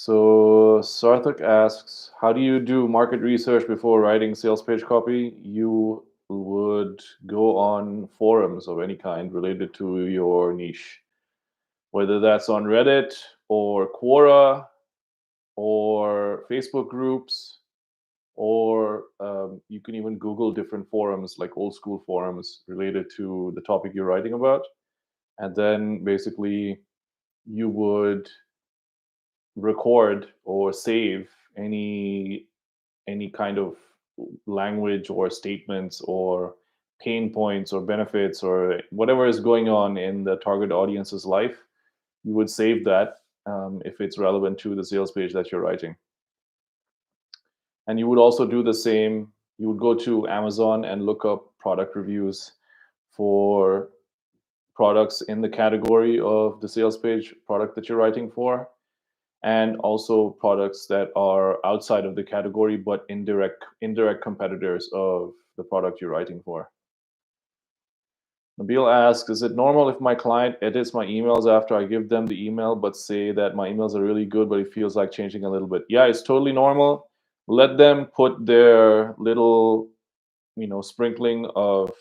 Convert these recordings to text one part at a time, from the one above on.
So Sarthak asks, how do you do market research before writing sales page copy? You would go on forums of any kind related to your niche, whether that's on Reddit or Quora or Facebook groups, or you can even Google different forums, like old school forums related to the topic you're writing about. And then basically you would record or save any kind of language or statements or pain points or benefits or whatever is going on in the target audience's life. You would save that if it's relevant to the sales page that you're writing. And you would also do the same. You would go to Amazon and look up product reviews for products in the category of the sales page product that you're writing for, and also products that are outside of the category but indirect competitors of the product you're writing for. Nabil asks, is it normal if my client edits my emails after I give them the email but say that my emails are really good but it feels like changing a little bit? Yeah, it's totally normal. Let them put their little, sprinkling of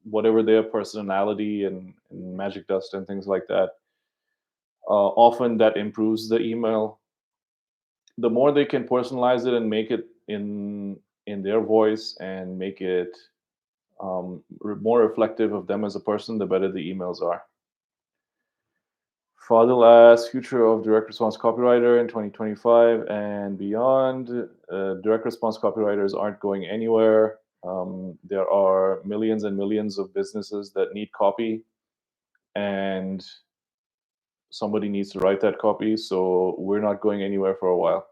whatever their personality and magic dust and things like that. Often that improves the email. The more they can personalize it and make it in their voice and make it more reflective of them as a person, the better the emails are. Fadil asks, future of direct response copywriter in 2025 and beyond. Direct response copywriters aren't going anywhere. There are millions and millions of businesses that need copy, and somebody needs to write that copy. So we're not going anywhere for a while.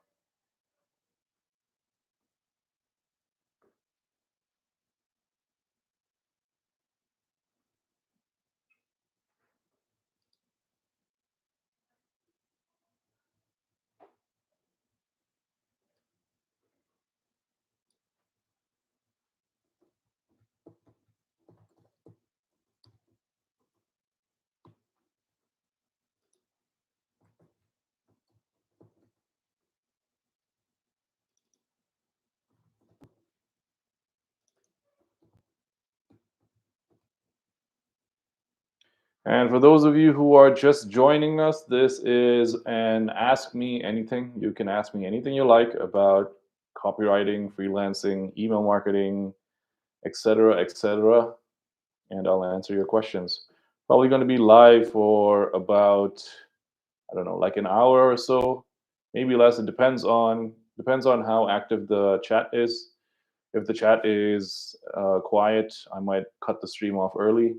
And for those of you who are just joining us, this is an Ask Me Anything. You can ask me anything you like about copywriting, freelancing, email marketing, etc., and I'll answer your questions. Probably going to be live for about, I don't know, like an hour or so, maybe less. It depends on how active the chat is. If the chat is quiet, I might cut the stream off early.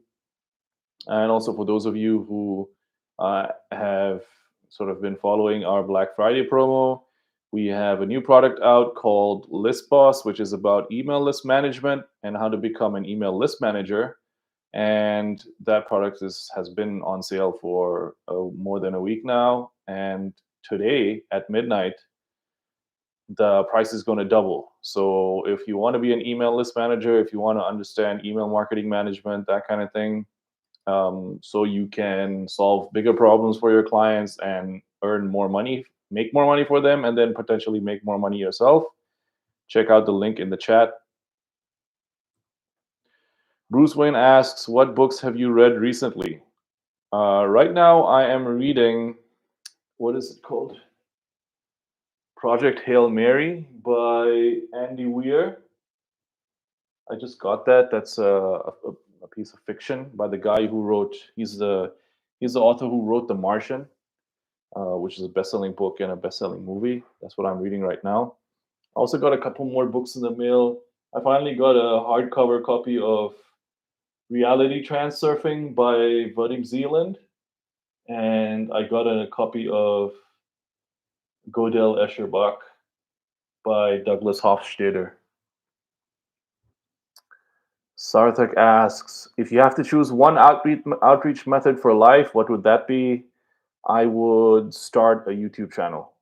And also for those of you who have sort of been following our Black Friday promo, we have a new product out called List Boss, which is about email list management and how to become an email list manager. And that product has been on sale for more than a week now. And today at midnight, the price is going to double. So if you want to be an email list manager, if you want to understand email marketing management, that kind of thing, so you can solve bigger problems for your clients and earn more money, make more money for them, and then potentially make more money yourself, check out the link in the chat. Bruce Wayne asks, what books have you read recently? Right now, I am reading, what is it called? Project Hail Mary by Andy Weir. I just got that. That's a piece of fiction by the guy who wrote. He's the author who wrote The Martian, which is a best-selling book and a best-selling movie. That's what I'm reading right now. I also got a couple more books in the mail. I finally got a hardcover copy of Reality Transurfing by Vadim Zeeland, and I got a copy of Godel Escherbach by Douglas Hofstadter. Sarthak asks, if you have to choose one outreach method for life, what would that be? I would start a YouTube channel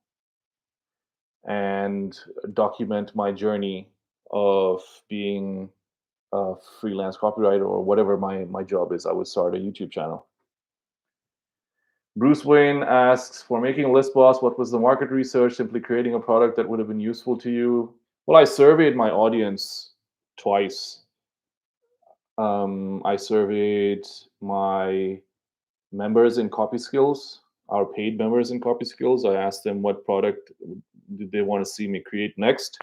and document my journey of being a freelance copywriter or whatever my job is. I would start a YouTube channel. Bruce Wayne asks, for making a list boss, what was the market research? Simply creating a product that would have been useful to you? Well, I surveyed my audience twice. I surveyed my members in CopySkills, our paid members in CopySkills. I asked them what product did they want to see me create next.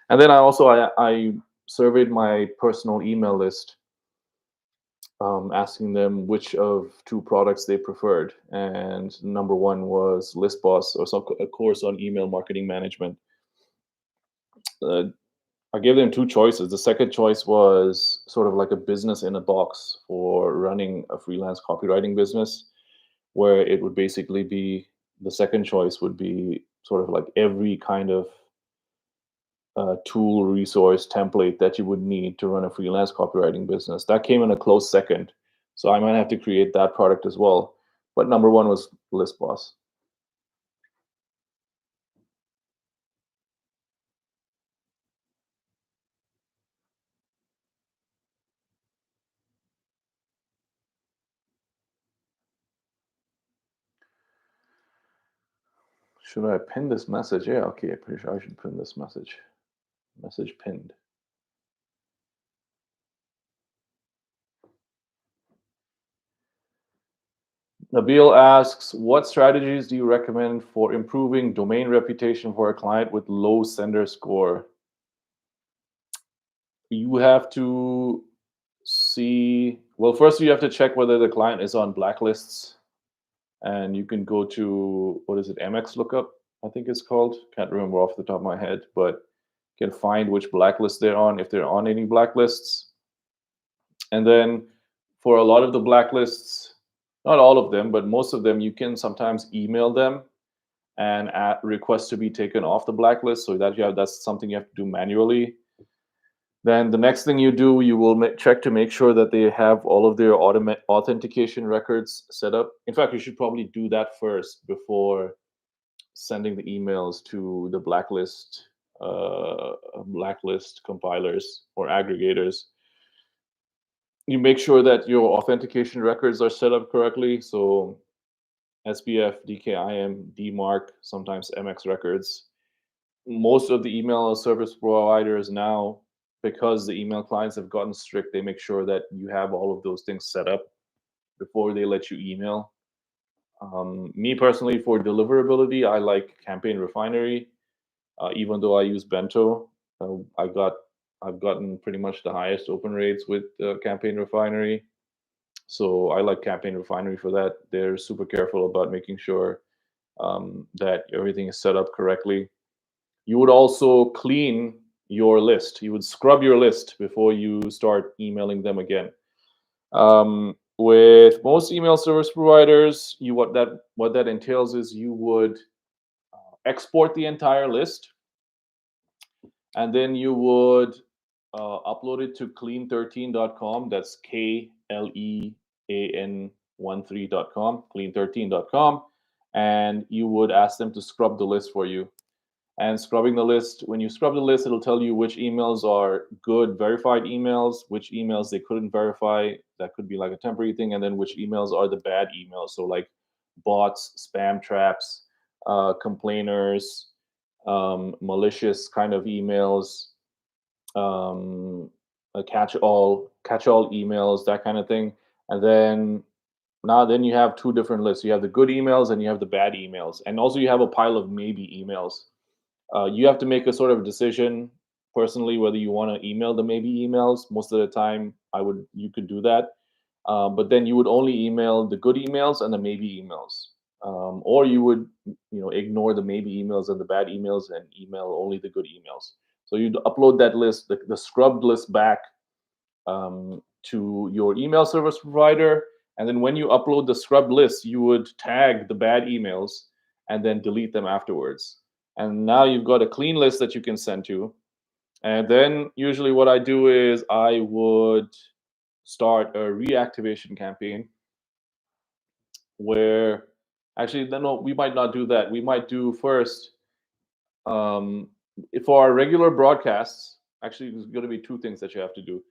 And then I surveyed my personal email list, asking them which of two products they preferred. And number one was ListBoss, or a course on email marketing management. Uh, I gave them two choices. The second choice was sort of like a business in a box for running a freelance copywriting business, where it would basically be, the second choice would be sort of like every kind of tool, resource, template that you would need to run a freelance copywriting business. That came in a close second. So I might have to create that product as well. But number one was ListBoss. Should I pin this message? Yeah, okay, I'm pretty sure I should pin this message. Message pinned. Nabil asks, what strategies do you recommend for improving domain reputation for a client with low sender score? You have to see, well, first you have to check whether the client is on blacklists, and you can go to, what is it, MX lookup, I think it's called. Can't remember off the top of my head, but can find which blacklist they're on, if they're on any blacklists. And then for a lot of the blacklists, not all of them, but most of them, you can sometimes email them and request to be taken off the blacklist. So that's something you have to do manually. Then the next thing you do, you will check to make sure that they have all of their authentication records set up. In fact, you should probably do that first before sending the emails to the blacklist compilers or aggregators. You make sure that your authentication records are set up correctly. So SPF, DKIM, DMARC, sometimes MX records. Most of the email service providers now, because the email clients have gotten strict, they make sure that you have all of those things set up before they let you email. Me personally, for deliverability, I like Campaign Refinery. Even though I use Bento, I've gotten pretty much the highest open rates with Campaign Refinery. So I like Campaign Refinery for that. They're super careful about making sure that everything is set up correctly. You would also clean your list. You would scrub your list before you start emailing them again. With most email service providers, what that entails is you would export the entire list, and then you would upload it to clean13.com. That's KLEAN13.com, clean13.com, and you would ask them to scrub the list for you. And scrubbing the list, when you scrub the list, it'll tell you which emails are good verified emails, which emails they couldn't verify. That could be like a temporary thing, and then which emails are the bad emails. So like bots, spam traps, complainers, malicious kind of emails, catch-all emails, that kind of thing. And then you have two different lists. You have the good emails and you have the bad emails, and also you have a pile of maybe emails. You have to make a sort of decision personally whether you want to email the maybe emails. Most of the time, you could do that, but then you would only email the good emails and the maybe emails, or you would ignore the maybe emails and the bad emails and email only the good emails. So you'd upload that list, the scrubbed list, back to your email service provider, and then when you upload the scrubbed list, you would tag the bad emails and then delete them afterwards. And now you've got a clean list that you can send to. And then usually what I do is I would start a reactivation campaign where, actually, no, we might not do that. We might do first, for our regular broadcasts, actually, there's going to be two things that you have to do.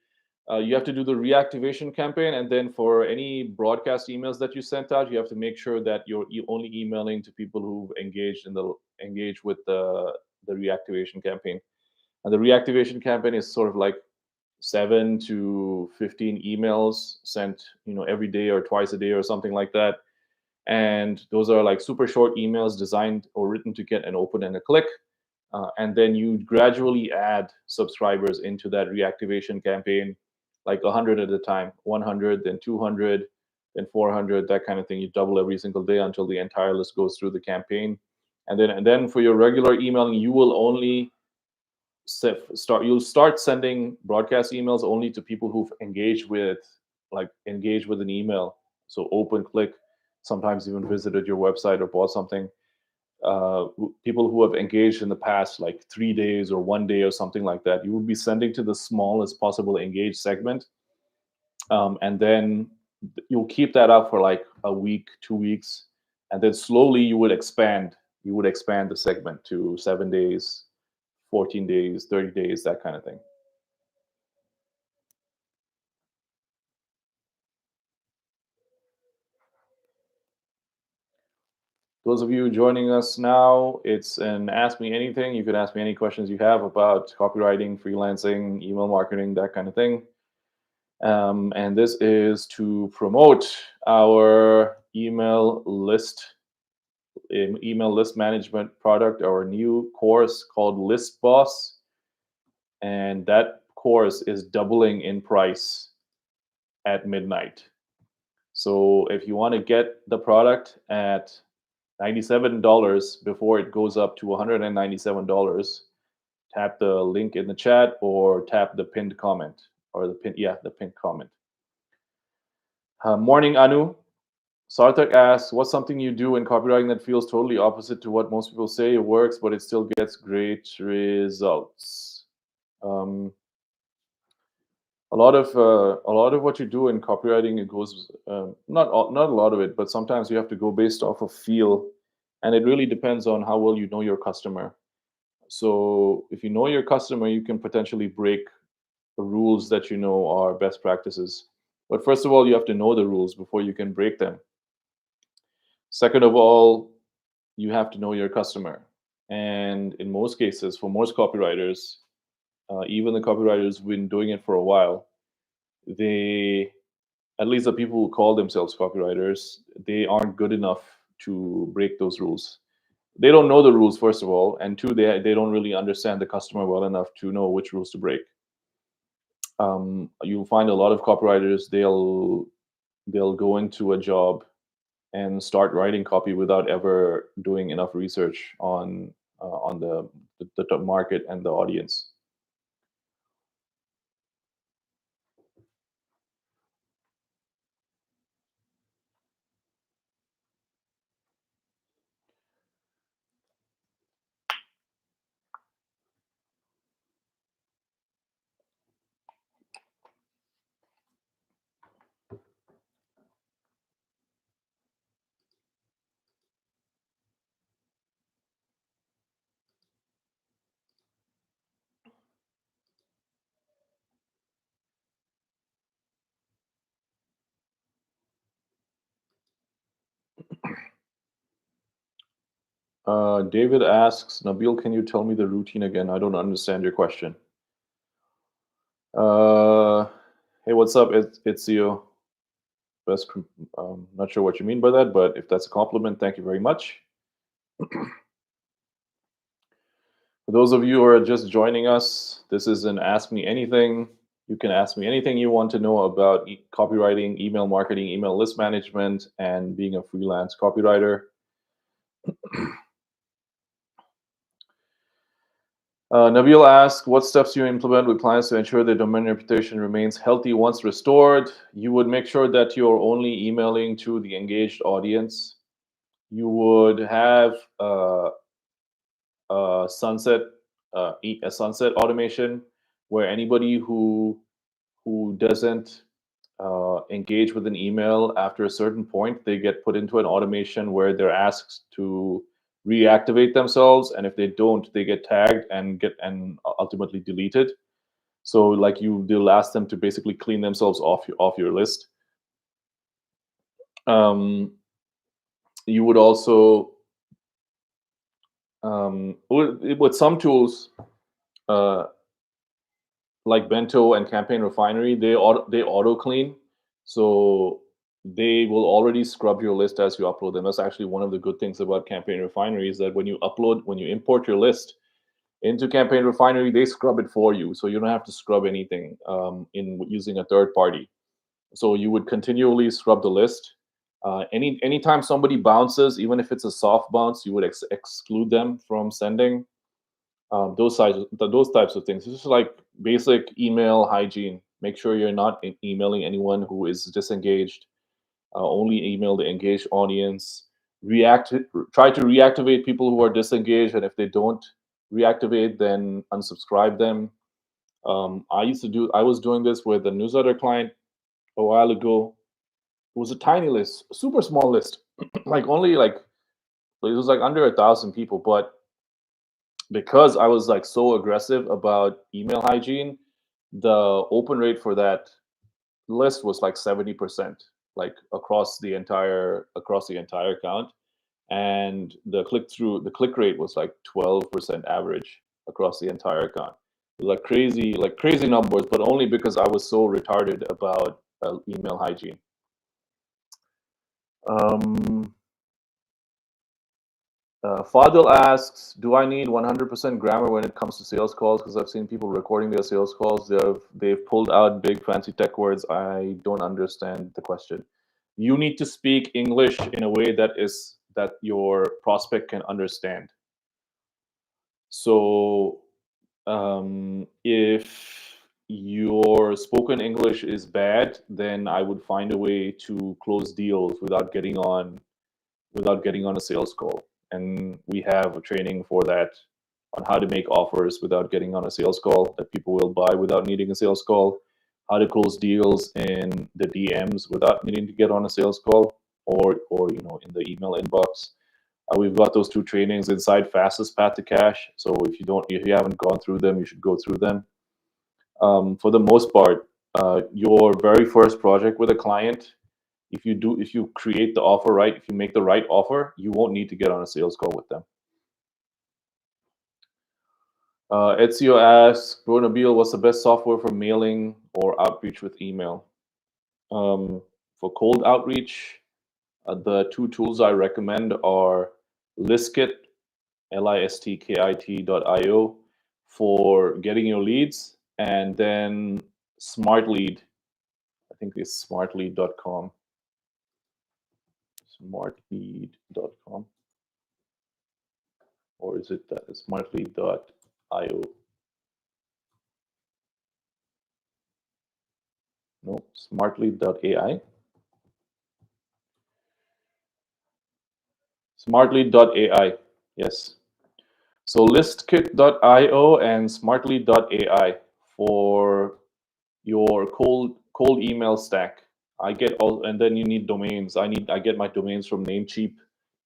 You have to do the reactivation campaign, and then for any broadcast emails that you sent out, you have to make sure that you only emailing to people who've engaged with the reactivation campaign. And the reactivation campaign is sort of like 7 to 15 emails sent, every day or twice a day or something like that. And those are like super short emails designed or written to get an open and a click. And then you gradually add subscribers into that reactivation campaign, like 100 at a time, 100, then 200, then 400, that kind of thing. You double every single day until the entire list goes through the campaign. And then for your regular emailing, you will only you'll start sending broadcast emails only to people who've engaged with an email. So open, click, sometimes even visited your website or bought something. People who have engaged in the past, like 3 days or 1 day or something like that, you would be sending to the smallest possible engaged segment. And then you'll keep that up for like a week, 2 weeks, and then slowly you would expand the segment to 7 days, 14 days, 30 days, that kind of thing. Those of you joining us now, it's an Ask Me Anything. You can ask me any questions you have about copywriting, freelancing, email marketing, that kind of thing. And this is to promote our email list management product, our new course called List Boss. And that course is doubling in price at midnight. So if you want to get the product at $97 before it goes up to $197, tap the link in the chat or tap the pinned comment, or the pinned comment. Morning, Anu. Sarthak asks, what's something you do in copywriting that feels totally opposite to what most people say? It works, but it still gets great results. A lot of what you do in copywriting, it goes not a lot of it, but sometimes you have to go based off of feel, and it really depends on how well you know your customer. So if you know your customer, you can potentially break the rules that you know are best practices. But first of all, you have to know the rules before you can break them. Second of all, you have to know your customer. And in most cases, for most copywriters, even the copywriters who've been doing it for a while, they, at least the people who call themselves copywriters, they aren't good enough to break those rules. They don't know the rules, first of all, and two, they don't really understand the customer well enough to know which rules to break. You'll find a lot of copywriters, they'll go into a job and start writing copy without ever doing enough research on the market and the audience. David asks, Nabil, can you tell me the routine again? I don't understand your question. Hey, what's up? It's you. Not sure what you mean by that, but if that's a compliment, thank you very much. For those of you who are just joining us, this is an Ask Me Anything. You can ask me anything you want to know about copywriting, email marketing, email list management, and being a freelance copywriter. Nabil asks, what steps do you implement with clients to ensure their domain reputation remains healthy once restored? You would make sure that you're only emailing to the engaged audience. You would have a sunset automation where anybody who doesn't engage with an email after a certain point, they get put into an automation where they're asked to reactivate themselves, and if they don't, they get tagged and ultimately deleted. So like they'll ask them to basically clean themselves off your list. You would also with some tools uh, like Bento and Campaign Refinery, they auto clean, so they will already scrub your list as you upload them. That's actually one of the good things about Campaign Refinery, is that when you import your list into Campaign Refinery, they scrub it for you, so you don't have to scrub anything in using a third party. So you would continually scrub the list. Anytime somebody bounces, even if it's a soft bounce, you would exclude them from sending. Those types of things. It's just like basic email hygiene. Make sure you're not emailing anyone who is disengaged. Only email the engaged audience. Try to reactivate people who are disengaged, and if they don't reactivate, then unsubscribe them. I was doing this with a newsletter client a while ago. It was a tiny list, super small list, like only like it was like under 1,000 people, but because I was like so aggressive about email hygiene, the open rate for that list was like 70%, like across the entire account, and the click rate was like 12% average across the entire account. It was like crazy numbers, but only because I was so retarded about email hygiene. Um, Fadil asks, do I need 100% grammar when it comes to sales calls? Because I've seen people recording their sales calls. They've pulled out big fancy tech words. I don't understand the question. You need to speak English in a way that your prospect can understand. So if your spoken English is bad, then I would find a way to close deals without getting on a sales call. And we have a training for that, on how to make offers without getting on a sales call that people will buy without needing a sales call, how to close deals in the DMs without needing to get on a sales call, or in the email inbox. We've got those two trainings inside Fastest Path to Cash. So if you haven't gone through them, you should go through them. For the most part, your very first project with a client, if you create the offer right, if you make the right offer, you won't need to get on a sales call with them. Ezio asks, Bro Nabil, what's the best software for mailing or outreach with email? For cold outreach, the two tools I recommend are Listkit, listkit.io, for getting your leads, and then SmartLead. I think it's smartlead.com. Smartlead.com. Or is it smartlead.io? No, smartlead.ai. Smartlead.ai. Yes. So listkit.io and smartlead.ai for your cold email stack. And then you need domains. I get my domains from Namecheap,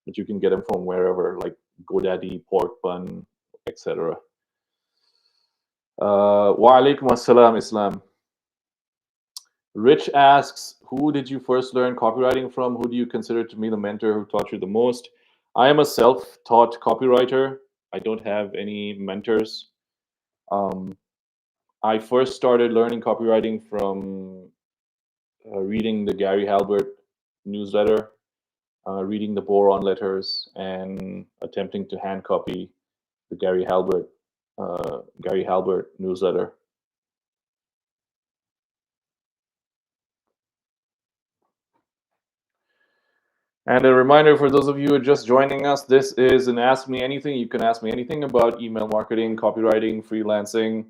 but you can get them from wherever, like GoDaddy, Porkbun, etc. Wa alaikum assalam, Islam. Rich asks, who did you first learn copywriting from? Who do you consider to be the mentor who taught you the most? I am a self-taught copywriter. I don't have any mentors. I first started learning copywriting from reading the Gary Halbert newsletter, reading the Boron letters, and attempting to hand copy the Gary Halbert newsletter. And a reminder for those of you who are just joining us, this is an Ask Me Anything. You can ask me anything about email marketing, copywriting, freelancing,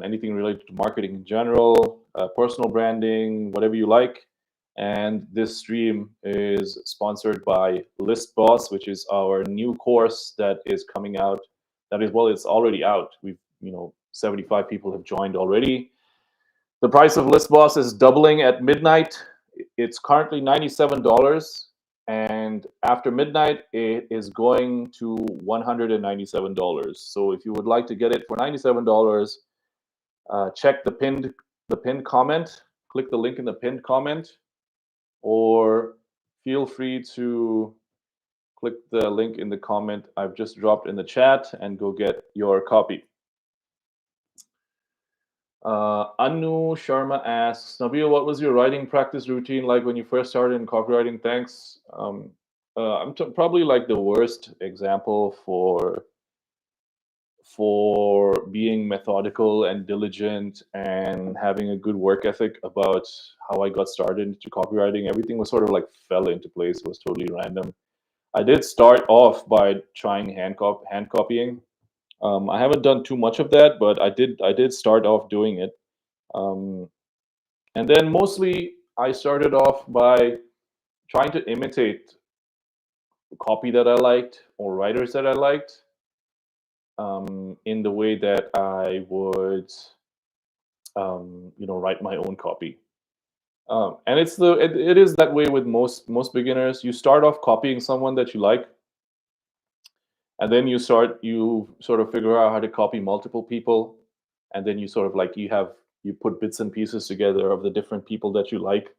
anything related to marketing in general, personal branding, whatever you like. And this stream is sponsored by List Boss, which is our new course that is coming out. It's already out. 75 people have joined already. The price of List Boss is doubling at midnight. It's currently $97, and after midnight, it is going to $197. So if you would like to get it for $97, check the pinned comment. Click the link in the pinned comment, or feel free to click the link in the comment I've just dropped in the chat and go get your copy. Anu Sharma asks, Nabil, what was your writing practice routine like when you first started in copywriting? Thanks. I'm probably like the worst example for being methodical and diligent and having a good work ethic about how I got started into copywriting. Everything was sort of like fell into place. It was totally random. I did start off by trying hand copying. I haven't done too much of that, but I did start off doing it. Um, and then mostly I started off by trying to imitate copy that I liked or writers that I liked, in the way that I would, write my own copy. And it is that way with most beginners. You start off copying someone that you like, and then you sort of figure out how to copy multiple people, and then you sort of like you put bits and pieces together of the different people that you like.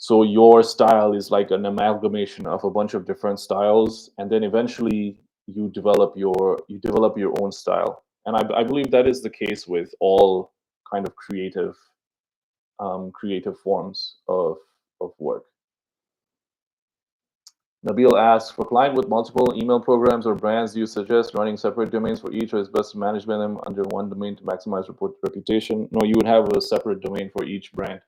So your style is like an amalgamation of a bunch of different styles, and then eventually you develop your own style. And I believe that is the case with all kind of creative forms of work. Nabil asks, for client with multiple email programs or brands, do you suggest running separate domains for each, or is best to manage them under one domain to maximize reputation? No, you would have a separate domain for each brand,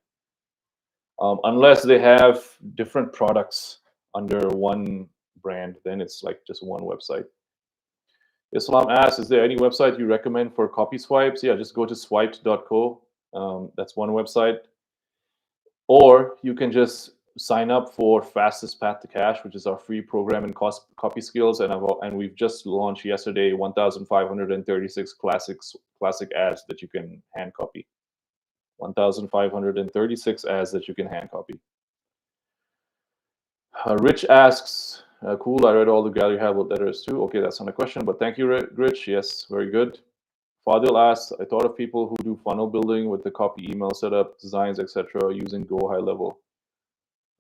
unless they have different products under one brand. Then it's like just one website. Islam asks, is there any website you recommend for copy swipes? Yeah, just go to swiped.co. That's one website. Or you can just sign up for Fastest Path to Cash, which is our free program in copy skills, and we've just launched yesterday 1,536 classic ads that you can hand copy. 1,536 ads that you can hand copy. Rich asks, cool, I read all the gallery have letters too. Okay, that's not a question, but thank you, Rich. Yes, very good. Fadil asks, I thought of people who do funnel building with the copy, email setup, designs, etc., using Go High Level.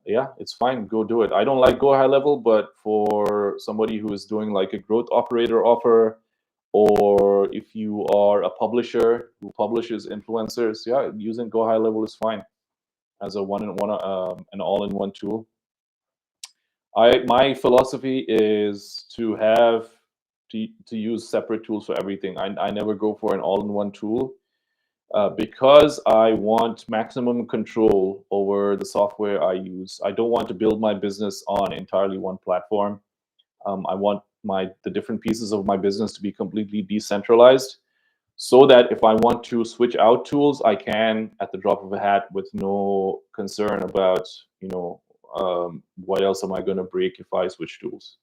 Yeah, it's fine. Go do it. I don't like Go High Level, but for somebody who is doing like a growth operator offer, or if you are a publisher who publishes influencers, yeah, using Go High Level is fine as a an all-in-one tool. My philosophy is to use separate tools for everything. I never go for an all-in-one tool, because I want maximum control over the software I use. I don't want to build my business on entirely one platform. I want the different pieces of my business to be completely decentralized, so that if I want to switch out tools, I can at the drop of a hat with no concern about, what else am I going to break if I switch tools.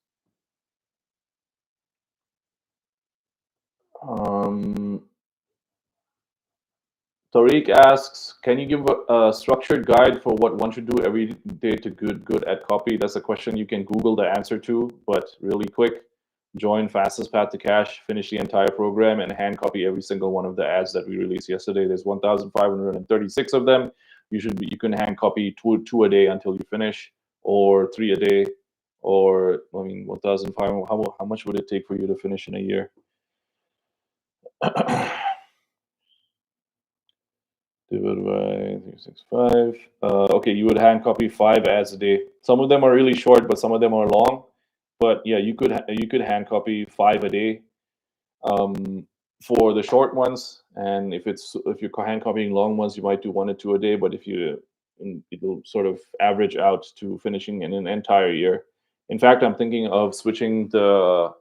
Tariq asks, can you give a structured guide for what one should do every day to good at copy? That's a question you can Google the answer to, but really quick. Join Fastest Path to Cash, finish the entire program, and hand copy every single one of the ads that we released yesterday. There's 1,536 of them. You can hand copy two a day until you finish, or 3 a day, or 1,500. How much would it take for you to finish in a year? Divided by 365. Okay, you would hand copy 5 ads a day. Some of them are really short, but some of them are long. But yeah, you could hand copy 5 a day, for the short ones. And if you're hand copying long ones, you might do 1 or 2 a day. But it'll sort of average out to finishing in an entire year. In fact, I'm thinking of switching the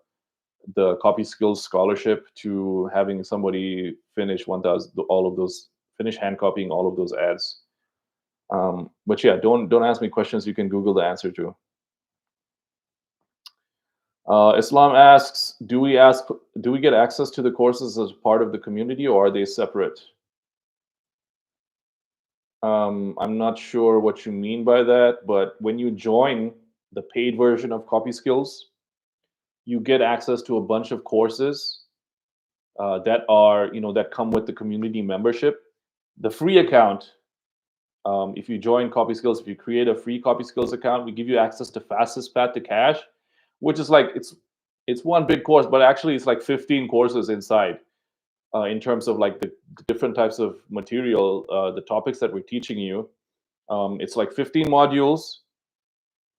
Copy Skills scholarship to having somebody finish hand copying all of those ads. But yeah, don't ask me questions you can Google the answer to. Islam asks, do we get access to the courses as part of the community, or are they separate? I'm not sure what you mean by that, but when you join the paid version of Copy Skills, you get access to a bunch of courses that are, that come with the community membership. The free account, if you join CopySkills, if you create a free CopySkills account, we give you access to fastest path to cash, which is like it's one big course, but actually it's like 15 courses inside, in terms of like the different types of material, the topics that we're teaching you. It's like 15 modules,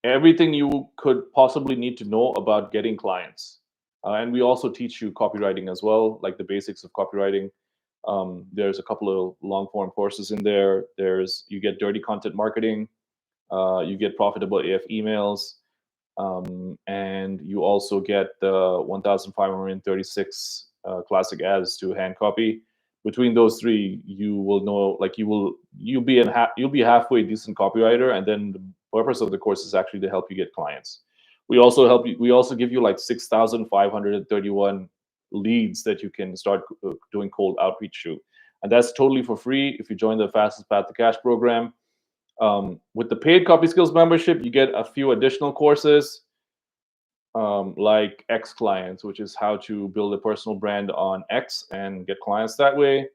everything you could possibly need to know about getting clients. And we also teach you copywriting as well, like the basics of copywriting. There's a couple of long form courses in there. You get dirty content marketing, you get profitable AF emails, and you also get the 1,536 classic ads to hand copy. Between those three, you will know, like you'll be halfway decent copywriter, and then the purpose of the course is actually to help you get clients. We also help you. We also give you like 6,531 leads that you can start doing cold outreach to, and that's totally for free if you join the Fastest Path to Cash program. With the paid CopySkills membership, you get a few additional courses, like X Clients, which is how to build a personal brand on X and get clients that way.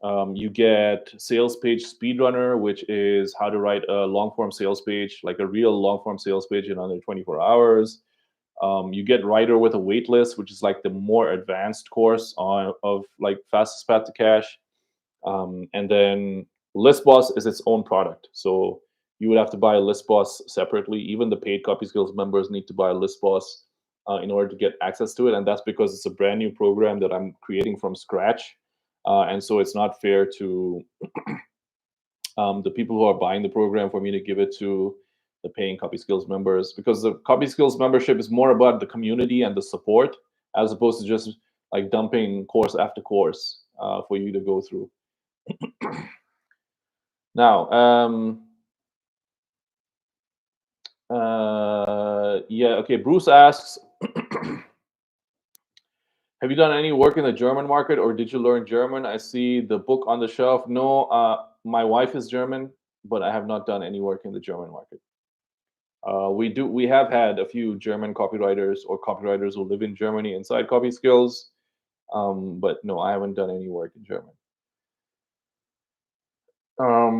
You get Sales Page Speedrunner, which is how to write a long form sales page, like a real long form sales page in under 24 hours. You get Writer with a Waitlist, which is like the more advanced course of like Fastest Path to Cash. And then List Boss is its own product. So you would have to buy a List Boss separately. Even the paid CopySkills members need to buy a List Boss in order to get access to it. And that's because it's a brand new program that I'm creating from scratch. And so it's not fair to the people who are buying the program for me to give it to the paying CopySkills members, because the CopySkills membership is more about the community and the support, as opposed to just like dumping course after course for you to go through. Now, yeah, okay. Bruce asks, have you done any work in the German market, or did you learn German? I see the book on the shelf. No, my wife is German, but I have not done any work in the German market. We have had a few German copywriters or copywriters who live in Germany inside CopySkills, but no, I haven't done any work in German.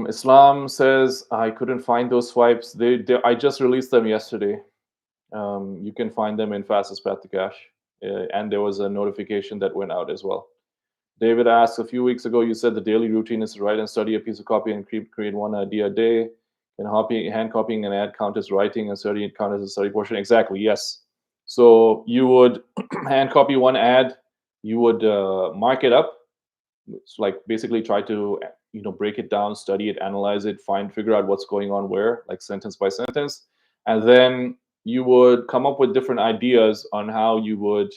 Islam says I couldn't find those swipes. I just released them yesterday. You can find them in Fastest Path to Cash, and there was a notification that went out as well. David asks, a few weeks ago you said the daily routine is to write and study a piece of copy and create one idea a day. And hand copying an ad count as writing and studying it count as a study portion? Exactly, yes. So you would hand copy one ad, you would mark it up. It's like basically try to break it down, study it, analyze it, figure out what's going on where, like sentence by sentence, and then you would come up with different ideas on how you would,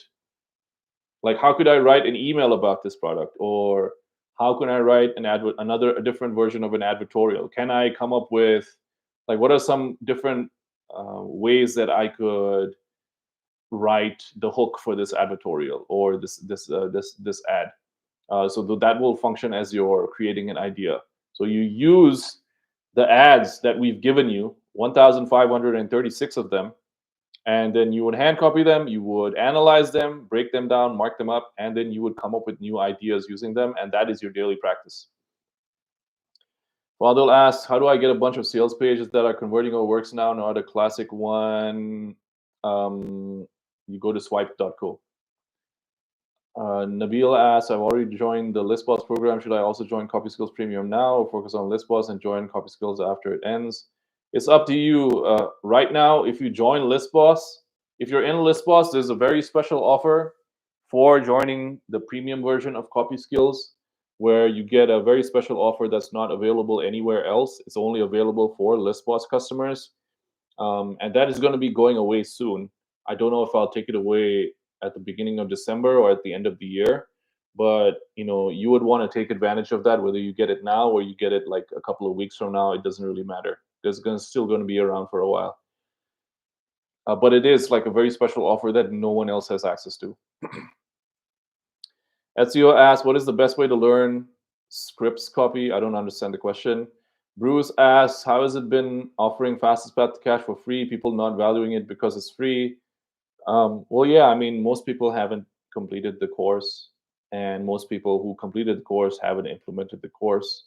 like, how could I write an email about this product, or how can I write a different version of an advertorial? Can I come up with, like, what are some different ways that I could write the hook for this advertorial or this ad? So that will function as you're creating an idea. So you use the ads that we've given you, 1,536 of them, and then you would hand copy them, you would analyze them, break them down, mark them up, and then you would come up with new ideas using them, and that is your daily practice. Fadil asks, how do I get a bunch of sales pages that are converting or works now? Not a classic one. You go to swipe.co. Nabil asks, I've already joined the ListBoss program. Should I also join CopySkills Premium now, or focus on ListBoss and join CopySkills after it ends? It's up to you. Right now, if you join ListBoss, if you're in ListBoss, there's a very special offer for joining the premium version of CopySkills, where you get a very special offer that's not available anywhere else. It's only available for ListBoss customers, and that is going to be going away soon. I don't know if I'll take it away at the beginning of December or at the end of the year, but you would want to take advantage of that, whether you get it now or you get it like a couple of weeks from now. It doesn't really matter. It's still going to be around for a while, but it is like a very special offer that no one else has access to. Ezio asks, what is the best way to learn scripts copy? I don't understand the question. Bruce asks, how has it been offering Fastest Path to Cash for free? People not valuing it because it's free. Well, yeah, I mean, most people haven't completed the course. and most people who completed the course haven't implemented the course.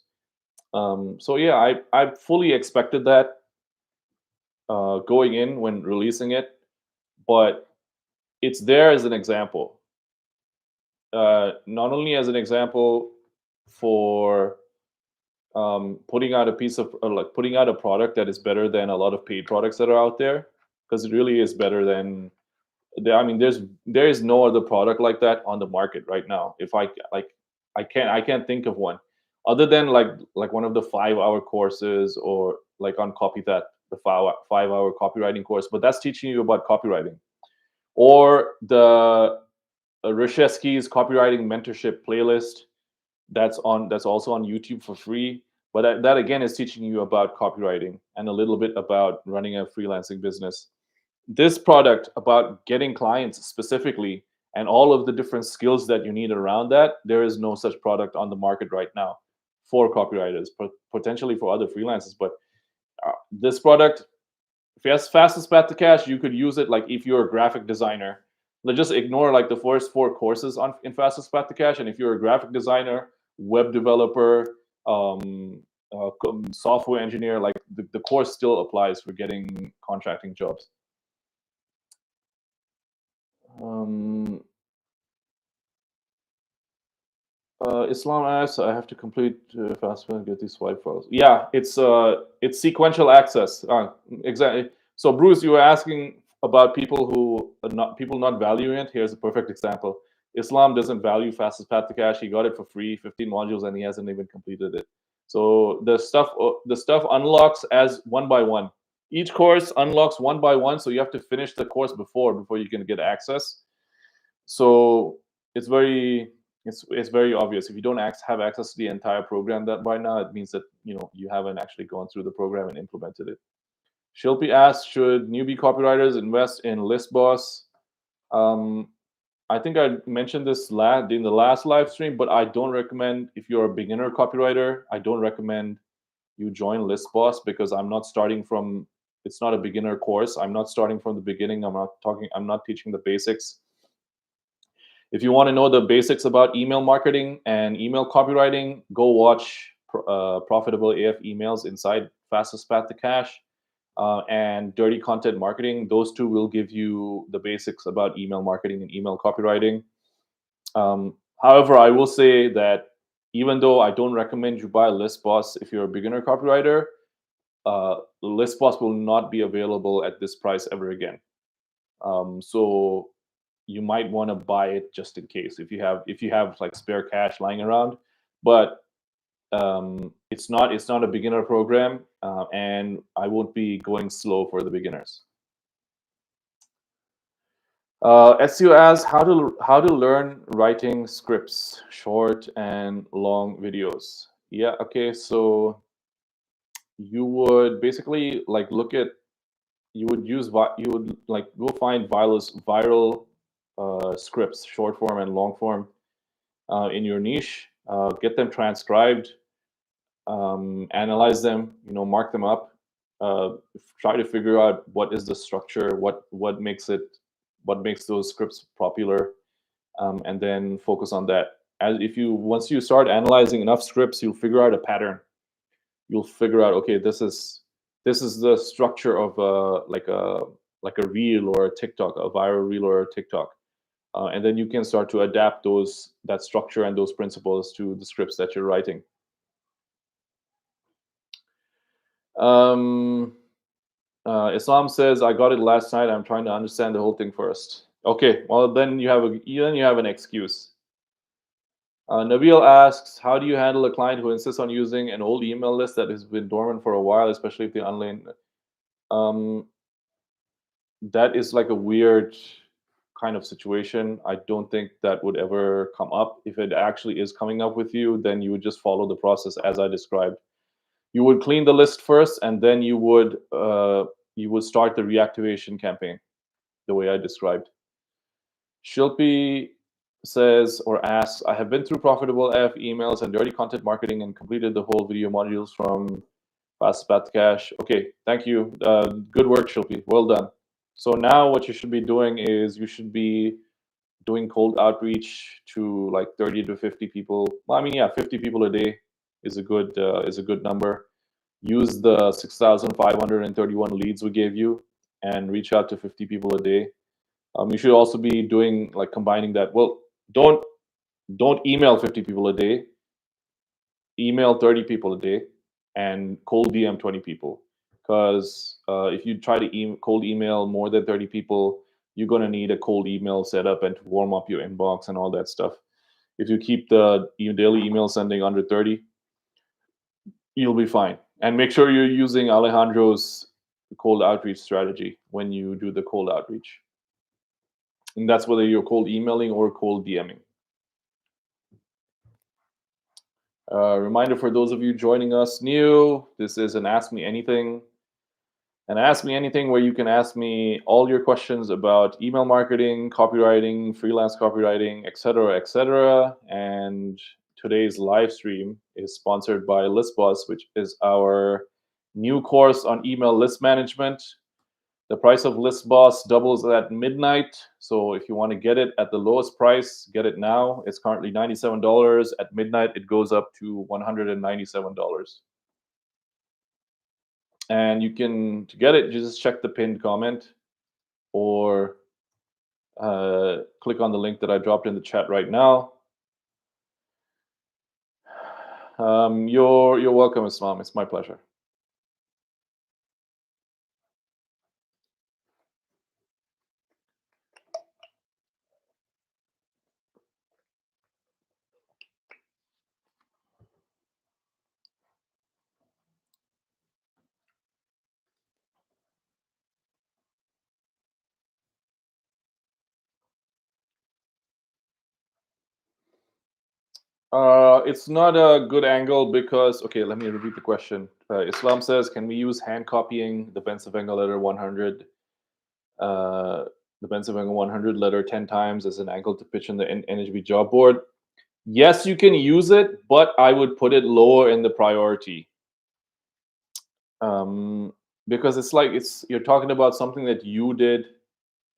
So yeah, I fully expected that going in when releasing it, but it's there as an example. Not only as an example for putting out a piece of like putting out a product that is better than a lot of paid products that are out there, because it really is better than I mean, there is no other product like that on the market right now. If I like, I can't think of one other than like one of the 5 hour courses, or like on Copy That, the 5 hour copywriting course. But that's teaching you about copywriting, or the Rishesky's copywriting mentorship playlist that's also on YouTube for free. But that again is teaching you about copywriting and a little bit about running a freelancing business. This product about getting clients specifically and all of the different skills that you need around that, there is no such product on the market right now for copywriters, potentially for other freelancers. But this product, fastest path to cash, you could use it like if you're a graphic designer. Let's just ignore like the first 4 courses on in fastest path to cash, and if you're a graphic designer, web developer, software engineer, like the course still applies for getting contracting jobs. Um, Islam asks, I have to complete FastPath and get these swipe files. Yeah, it's sequential access. Exactly. So Bruce, you were asking about people not valuing it. Here's a perfect example. Islam doesn't value fastest path to cash. He got it for free, 15 modules, and he hasn't even completed it. So the stuff unlocks as one by one. Each course unlocks one by one, so you have to finish the course before you can get access. So it's very it's very obvious. If you don't have access to the entire program that by now, it means that you haven't actually gone through the program and implemented it. Shilpi asks, should newbie copywriters invest in ListBoss? Um, I think I mentioned this in the last live stream, but I don't recommend, if you're a beginner copywriter, I don't recommend you join ListBoss, because I'm not starting from. It's not a beginner course. I'm not starting from the beginning. I'm not teaching the basics. If you want to know the basics about email marketing and email copywriting, go watch Profitable AF Emails inside Fastest Path to Cash and Dirty Content Marketing. Those two will give you the basics about email marketing and email copywriting. However, I will say that even though I don't recommend you buy ListBoss if you're a beginner copywriter, ListBoss will not be available at this price ever again. So you might want to buy it just in case if you have like spare cash lying around. But it's not a beginner program, and I won't be going slow for the beginners. SEO asks how to learn writing scripts, short and long videos. Yeah, okay, so you would basically like look at you would like go find viral scripts, short form and long form, in your niche. Get them transcribed, analyze them, mark them up, try to figure out what is the structure, what makes those scripts popular, and then focus on that. Once you start analyzing enough scripts, you'll figure out a pattern. You'll figure out, okay, this is the structure of like a reel or a TikTok, a viral reel or a TikTok. And then you can start to adapt that structure and those principles to the scripts that you're writing. Islam says, I got it last night. I'm trying to understand the whole thing first. Okay, well then you have an excuse. Nabil asks, how do you handle a client who insists on using an old email list that has been dormant for a while, especially if they online? That is like a weird kind of situation. I don't think that would ever come up. If it actually is coming up with you, then you would just follow the process as I described. You would clean the list first, and then you would start the reactivation campaign the way I described. Shilpi says or asks, I have been through Profitable AF Emails and Dirty Content Marketing and completed the whole video modules from Fast Path to Cash. Okay, thank you. Good work, Shilpi. Well done. So now what you should be doing is you should be doing cold outreach to like 30 to 50 people. Well, I mean, yeah, 50 people a day is a good number. Use the 6,531 leads we gave you and reach out to 50 people a day. You should also be doing like combining that. Well, don't don't email 50 people a day. Email 30 people a day and cold DM 20 people. Because if you try to cold email more than 30 people, you're going to need a cold email setup and to warm up your inbox and all that stuff. If you keep the daily email sending under 30, you'll be fine. And make sure you're using Alejandro's cold outreach strategy when you do the cold outreach. And that's whether you're cold emailing or cold DMing. Reminder for those of you joining us new, this is an Ask Me Anything. And Ask Me Anything where you can ask me all your questions about email marketing, copywriting, freelance copywriting, etc., etc. And today's live stream is sponsored by ListBoss, which is our new course on email list management. The price of ListBoss doubles at midnight. So if you want to get it at the lowest price, get it now. It's currently $97. At midnight, it goes up to $197. And you can, to get it, just check the pinned comment or click on the link that I dropped in the chat right now. You're welcome, Islam. It's my pleasure. It's not a good angle because, okay, let me repeat the question. Islam says, can we use hand copying the Pennsylvania letter 100, the Pennsylvania 100 letter 10 times as an angle to pitch in the NHB job board? Yes, you can use it, but I would put it lower in the priority. Because it's like you're talking about something that you did,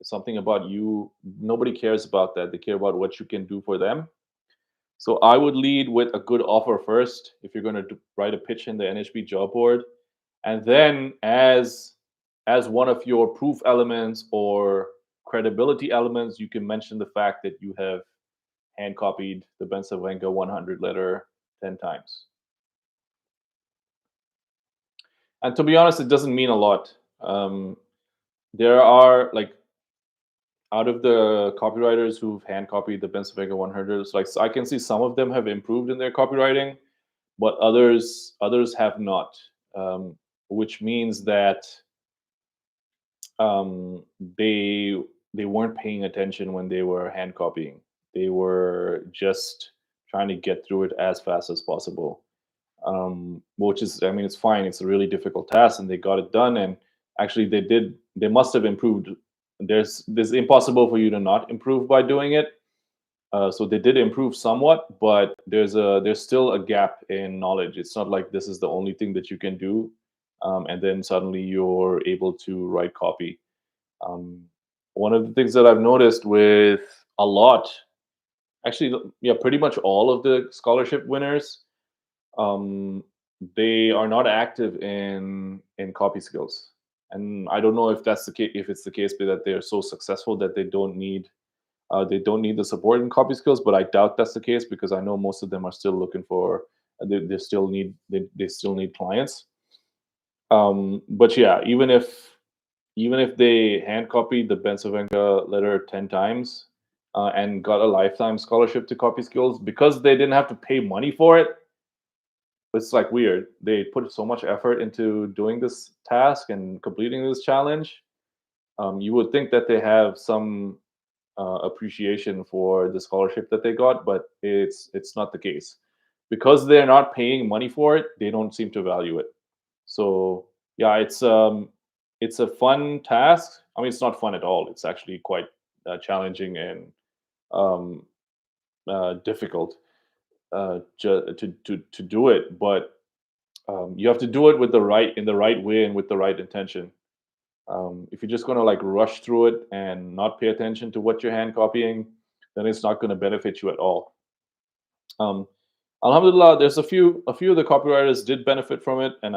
something about you. Nobody cares about that. They care about what you can do for them. So I would lead with a good offer first if you're going to write a pitch in the NHB job board, and then as one of your proof elements or credibility elements, you can mention the fact that you have hand copied the Pennsylvania 100 letter 10 times. And to be honest, it doesn't mean a lot. There are like, out of the copywriters who've hand copied the Pennsylvania 100s, like I can see some of them have improved in their copywriting, but others have not, which means that um, they they weren't paying attention when they were hand copying. They were just trying to get through it as fast as possible, which is, I mean, it's fine. It's a really difficult task, and they got it done. And actually, they did. They must have improved. There's impossible for you to not improve by doing it. So they did improve somewhat, but there's still a gap in knowledge. It's not like this is the only thing that you can do, and then suddenly you're able to write copy. Um, One of the things that I've noticed with a lot, actually, yeah, pretty much all of the scholarship winners, um, they are not active in copy skills. And I don't know if that's the case, if it's the case that they're so successful that they don't need the support in copy skills, but I doubt that's the case because I know most of them are still looking for, they still need clients. But yeah, even if they hand copied the Pennsylvania letter 10 times and got a lifetime scholarship to copy skills, because they didn't have to pay money for it, it's like weird. They put so much effort into doing this task and completing this challenge. You would think that they have some appreciation for the scholarship that they got, but it's not the case. Because they're not paying money for it, they don't seem to value it. So yeah, it's a fun task. I mean, it's not fun at all. It's actually quite challenging and um, difficult to do it. But you have to do it with in the right way and with the right intention. If you're just going to like rush through it and not pay attention to what you're hand copying, then it's not going to benefit you at all. Um, Alhamdulillah, there's a few of the copywriters did benefit from it, and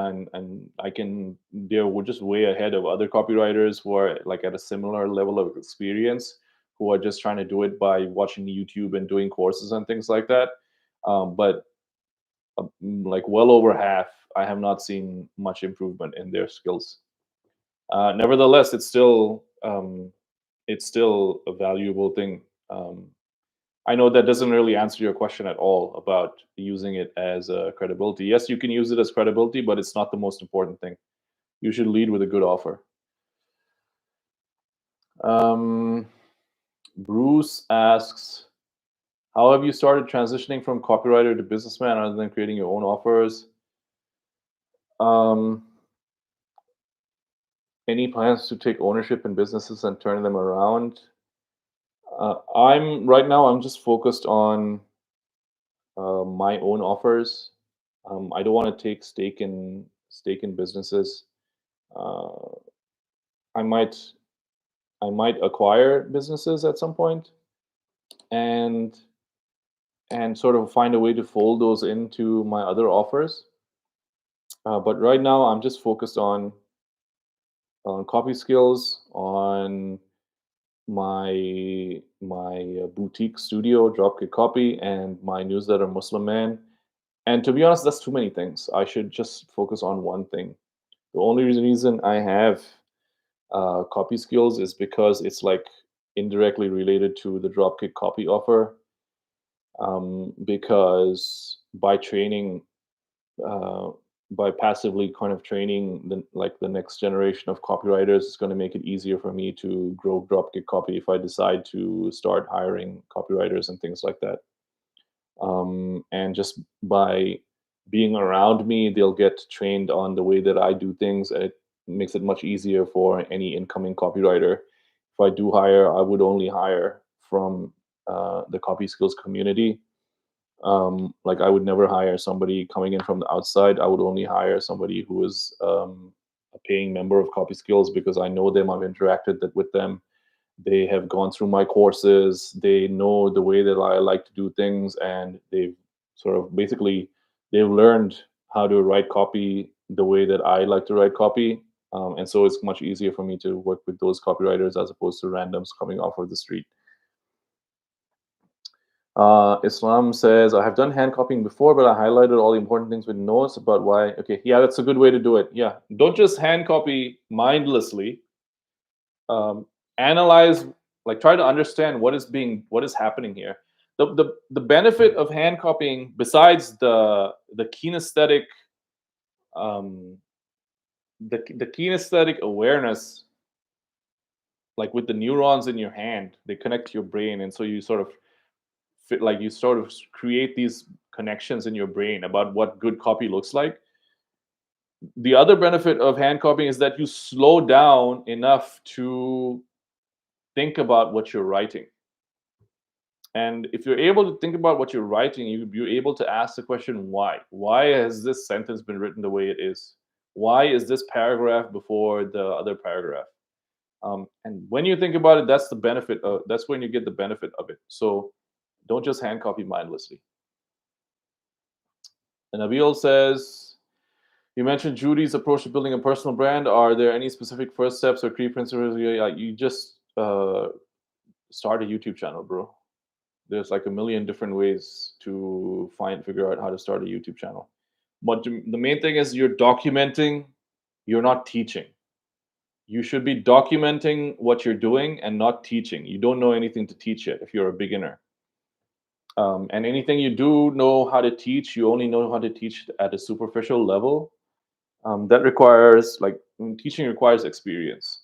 I can they're just way ahead of other copywriters who are like at a similar level of experience, who are just trying to do it by watching YouTube and doing courses and things like that. But like well over half, I have not seen much improvement in their skills. Nevertheless, it's still a valuable thing. I know that doesn't really answer your question at all about using it as credibility. Yes, you can use it as credibility, but it's not the most important thing. You should lead with a good offer. Um, Bruce asks, how have you started transitioning from copywriter to businessman rather than creating your own offers? Um, any plans to take ownership in businesses and turn them around? I'm right now. I'm just focused on my own offers. I don't want to take stake in businesses. Uh, I might I might acquire businesses at some point and sort of find a way to fold those into my other offers. But right now, I'm just focused on copy skills, on my boutique studio, Dropkick Copy, and my newsletter, Muslim Man. And to be honest, that's too many things. I should just focus on one thing. The only reason I have copy skills is because it's like indirectly related to the Dropkick Copy offer. Because by training, uh, by passively kind of training the next generation of copywriters, it's going to make it easier for me to grow Dropkick Copy if I decide to start hiring copywriters and things like that. And just by being around me, they'll get trained on the way that I do things, and it makes it much easier for any incoming copywriter. If I do hire, I would only hire from the copy skills community. Like I would never hire somebody coming in from the outside. I would only hire somebody who is a paying member of Copy Skills because I know them, I've interacted with them, they have gone through my courses, they know the way that I like to do things, and they've sort of basically they've learned how to write copy the way that I like to write copy. And so it's much easier for me to work with those copywriters as opposed to randoms coming off of the street. Islam says, I have done hand copying before, but I highlighted all the important things with notes about why. Okay, yeah, that's a good way to do it. Yeah, don't just hand copy mindlessly. Um, Analyze, like try to understand what is happening here. The benefit of hand copying, besides the kinesthetic um, the kinesthetic awareness, like with the neurons in your hand, they connect to your brain, and so you sort of you sort of create these connections in your brain about what good copy looks like. The other benefit of hand copying is that you slow down enough to think about what you're writing. And if you're able to think about what you're writing, you're able to ask the question, why? Why has this sentence been written the way it is? Why is this paragraph before the other paragraph? And when you think about it, that's the benefit of, that's when you get the benefit of it. So don't just hand copy mindlessly. And Nabil says, you mentioned Judy's approach to building a personal brand. Are there any specific first steps or key principles? You just start a YouTube channel, bro. There's like a million different ways to figure out how to start a YouTube channel. But the main thing is you're documenting, you're not teaching. You should be documenting what you're doing and not teaching. You don't know anything to teach yet if you're a beginner. And anything you do know how to teach, you only know how to teach at a superficial level. That requires teaching requires experience.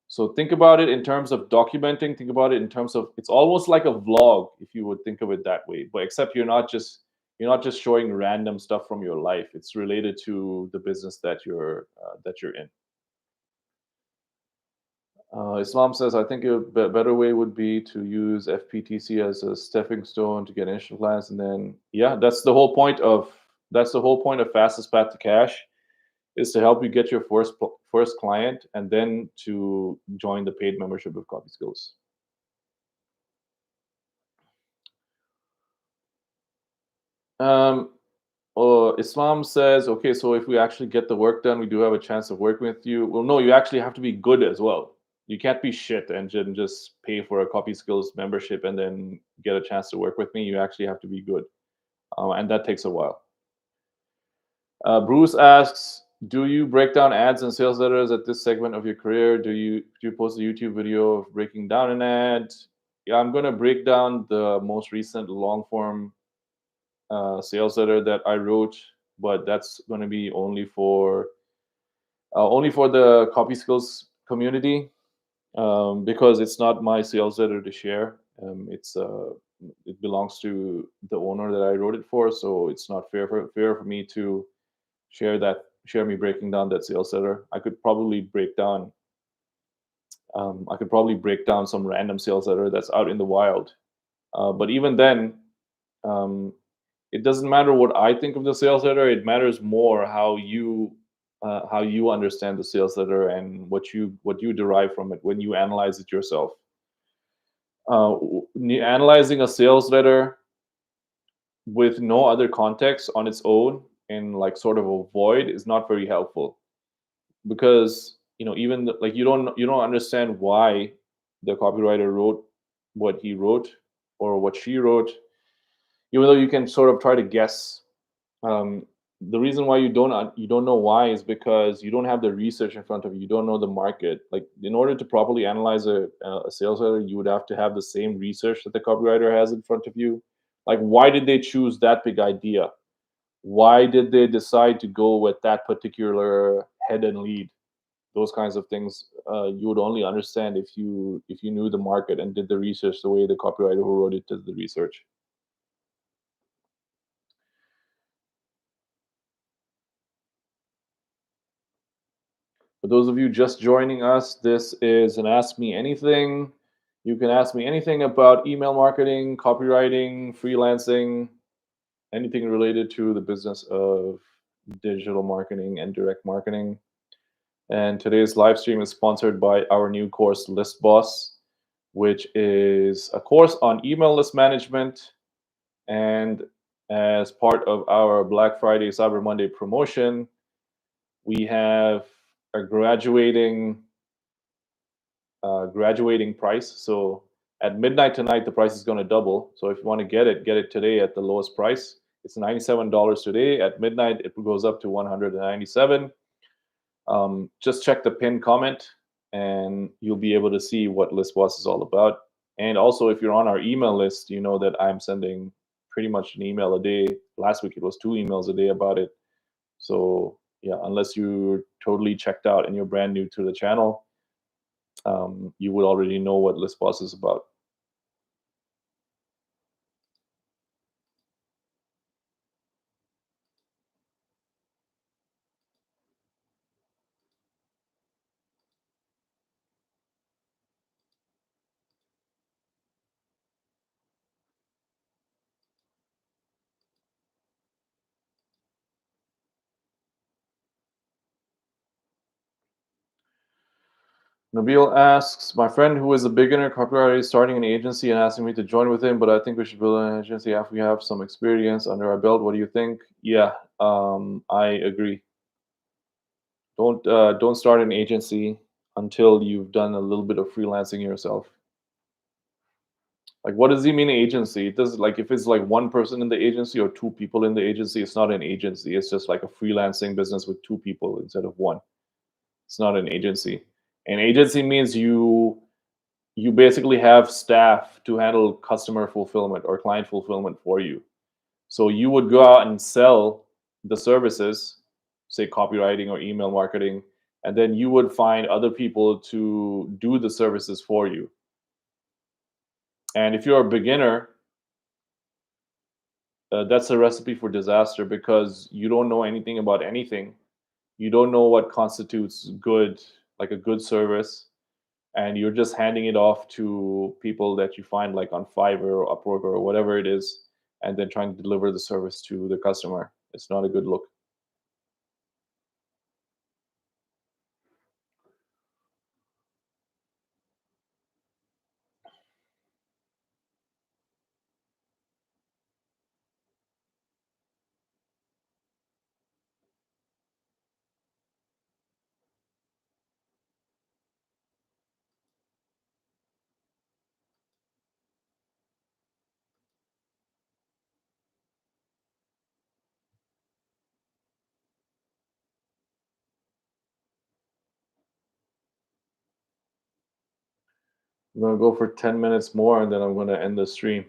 So think about it in terms of documenting. Think about it in terms of, it's almost like a vlog if you would think of it that way. But except you're not just showing random stuff from your life. It's related to the business that you're in. Islam says, I think a better way would be to use FPTC as a stepping stone to get initial clients, and then yeah, that's the whole point of fastest path to cash, is to help you get your first client and then to join the paid membership of Copy Skills. Um, Islam says, okay, so if we actually get the work done, we do have a chance of working with you. Well, no, you actually have to be good as well. You can't be shit and just pay for a Copy Skills membership and then get a chance to work with me. You actually have to be good, and that takes a while. Bruce asks, do you break down ads and sales letters at this segment of your career? Do you post a YouTube video of breaking down an ad? Yeah, I'm gonna break down the most recent long form sales letter that I wrote, but that's going to be only for the Copy Skills community, because it's not my sales letter to share. It belongs to the owner that I wrote it for, so it's not fair for me to share me breaking down that sales letter. I could probably break down some random sales letter that's out in the wild. But even then, um, it doesn't matter what I think of the sales letter. It matters more how you understand the sales letter and what you derive from it when you analyze it yourself. Analyzing a sales letter with no other context on its own in like sort of a void is not very helpful, because like you don't understand why the copywriter wrote what he wrote or what she wrote, even though you can sort of try to guess. um, the reason why you don't know why is because you don't have the research in front of you. You don't know the market. Like, in order to properly analyze a sales letter, you would have to have the same research that the copywriter has in front of you. Like, why did they choose that big idea? Why did they decide to go with that particular head and lead? Those kinds of things, you would only understand if you knew the market and did the research the way the copywriter who wrote it did the research. For those of you just joining us, this is an Ask Me Anything. You can ask me anything about email marketing, copywriting, freelancing, anything related to the business of digital marketing and direct marketing. And today's live stream is sponsored by our new course, List Boss, which is a course on email list management. And as part of our Black Friday, Cyber Monday promotion, we have a graduating price. So at midnight tonight, the price is going to double. So if you want to get it today at the lowest price. It's $97 today. At midnight, it goes up to $197. Just check the pinned comment, and you'll be able to see what List Boss is all about. And also, if you're on our email list, you know that I'm sending pretty much an email a day. Last week, it was 2 emails a day about it. So yeah, unless you're totally checked out and you're brand new to the channel, you would already know what List Boss is about. Nabil asks, my friend who is a beginner copywriter is starting an agency and asking me to join with him, but I think we should build an agency after we have some experience under our belt. What do you think? Yeah, I agree. Don't start an agency until you've done a little bit of freelancing yourself. Like, what does he mean agency? It does, like, if it's like one person in the agency or two people in the agency, it's not an agency. It's just like a freelancing business with two people instead of one. It's not an agency. An agency means you basically have staff to handle customer fulfillment or client fulfillment for you. So you would go out and sell the services, say copywriting or email marketing, and then you would find other people to do the services for you. And if you're a beginner, that's a recipe for disaster, because you don't know anything about anything. You don't know what constitutes good, like a good service, and you're just handing it off to people that you find like on Fiverr or Upwork or whatever it is, and then trying to deliver the service to the customer. It's not a good look. I'm gonna go for 10 minutes more and then I'm gonna end the stream.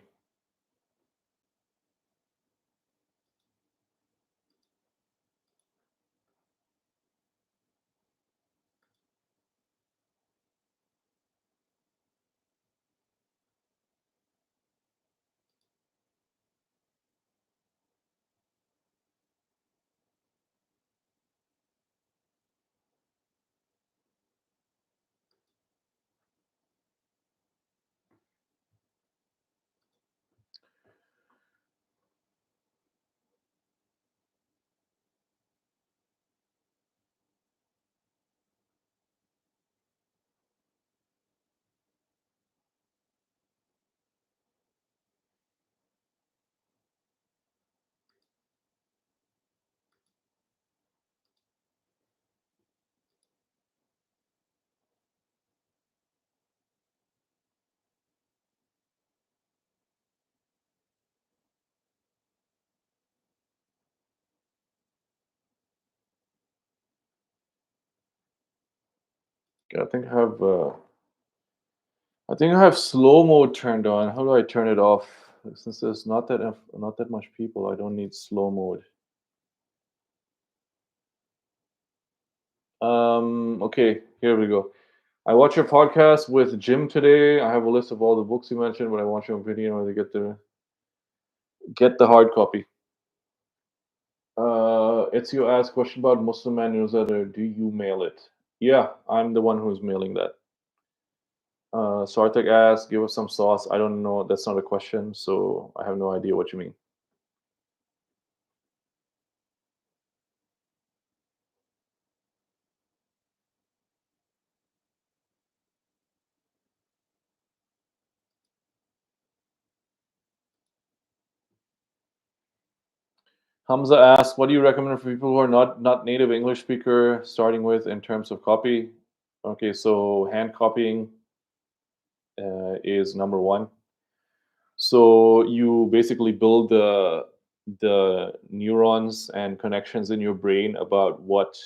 Okay, I think I have slow mode turned on. How do I turn it off? Since there's not that much people, I don't need slow mode. Okay, here we go. I watched your podcast with Jim today. I have a list of all the books you mentioned, but I want you on video to get the hard copy. It's you asked question about Muslim Man newsletter. Do you mail it? Yeah, I'm the one who's mailing that. Sarthak asked, give us some sauce. I don't know. That's not a question, so I have no idea what you mean. Hamza asked, what do you recommend for people who are not native English speaker starting with in terms of copy? Okay, so hand copying is number one. So you basically build the neurons and connections in your brain about what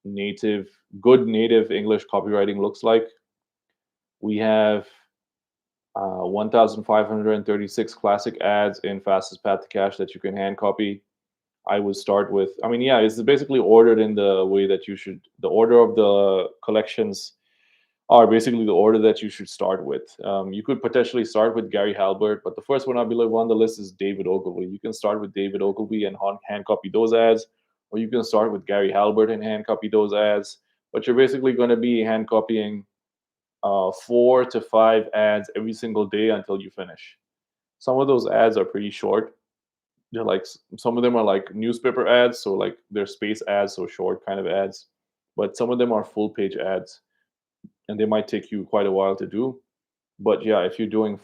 native good native English copywriting looks like. We have 1,536 classic ads in Fastest Path to Cash that you can hand copy. I would start with, I mean, yeah, it's basically ordered in the way that you should, the order of the collections are basically the order that you should start with. You could potentially start with Gary Halbert, but the first one I believe on the list is David Ogilvy. You can start with David Ogilvy and hand copy those ads, or you can start with Gary Halbert and hand copy those ads. But you're basically going to be hand copying 4 to 5 ads every single day until you finish. Some of those ads are pretty short. They're like some of them are like newspaper ads, so like they're space ads, so short kind of ads. But some of them are full page ads, and they might take you quite a while to do. But yeah, if you're doing